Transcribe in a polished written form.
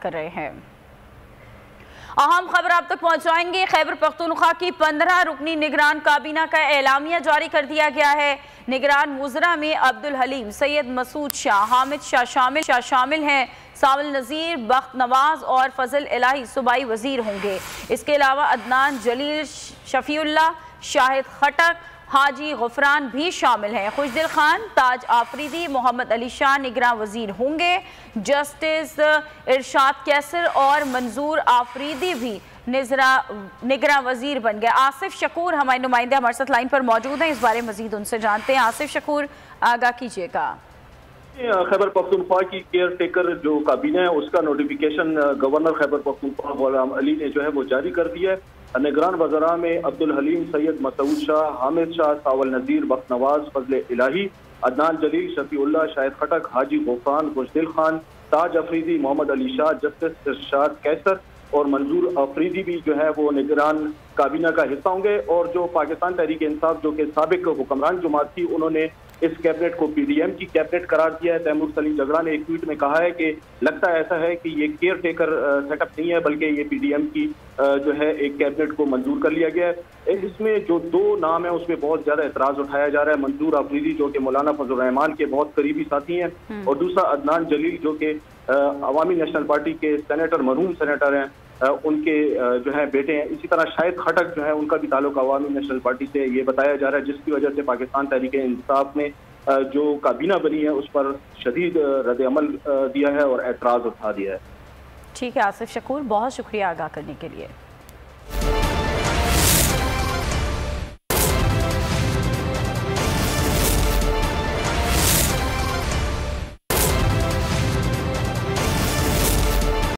कर रहे हैं। अहम खबर आप तक पहुंचाएंगे। खैबर पख्तूनख्वा की 15 रुकनी निगरान काबीना का एलामिया जारी कर दिया गया है। निगरान वुज़रा में अब्दुल हलीम, सैयद मसूद शाह, हामिद शाह शामिल हैं। सावल नज़ीर, बख्त नवाज और फजल इलाही सूबाई वजीर होंगे। इसके अलावा अदनान जलील, शफीउल्लाह, शाहिद खटक, हाजी गफरान भी शामिल हैं। खुशदिल खान, ताज आफरीदी, मोहम्मद अली शाह निगरान वजीर होंगे। जस्टिस इरशाद कैसर और मंजूर आफरीदी भी निगरान वजीर बन गए। आसिफ शकूर हमारे नुमाइंदे हमारे साथ लाइन पर मौजूद हैं, इस बारे मजीद उनसे जानते हैं। आसिफ शकूर, आगाह कीजिएगा। खैबर पख्तूनख्वा की केयर टेकर जो काबीना है उसका नोटिफिकेशन गवर्नर खैबर पख्तूनख्वा गुलाम अली ने जो है वो जारी कर दिया है। निगरान वज़रा में अब्दुल हलीम, सैयद मसूद शाह, हामिद शाह, सावल नज़ीर, बख्त नवाज, फजल इलाही, अदनान जलील, शफीउल्लाह, शाहिद खटक, हाजी गफरान, खुशदिल खान, ताज अफरीदी, मोहम्मद अली शाह, जस्टिस इरशाद कैसर और मंजूर अफरीदी भी जो है वो निगरान काबीना का हिस्सा होंगे। और जो पाकिस्तान तहरीक इंसाफ जो कि साबिक हुक्मरान जमात थी, उन्होंने इस कैबिनेट को पीडीएम की कैबिनेट करार दिया है। तैमूर सलीम जगड़ा ने एक ट्वीट में कहा है कि लगता है ऐसा है कि ये केयर टेकर सेटअप नहीं है, बल्कि ये पीडीएम की जो है एक कैबिनेट को मंजूर कर लिया गया है। इसमें जो दो नाम है उसमें बहुत ज्यादा एतराज उठाया जा रहा है। मंजूर अफरीदी जो कि मौलाना फजल रहमान के बहुत करीबी साथी हैं, और दूसरा अदनान जलील जो कि अवामी नेशनल पार्टी के सेनेटर, मरहूम सेनेटर हैं, उनके जो है बेटे हैं। इसी तरह शाहिद खटक जो है उनका भी ताल्लुक अवामी नेशनल पार्टी से ये बताया जा रहा है, जिसकी वजह से पाकिस्तान तहरीक इंसाफ ने जो काबीना बनी है उस पर शदीद रद्द-ए-अमल दिया है और एतराज उठा दिया है। ठीक है आसिफ शकूर, बहुत शुक्रिया आगाह करने के लिए।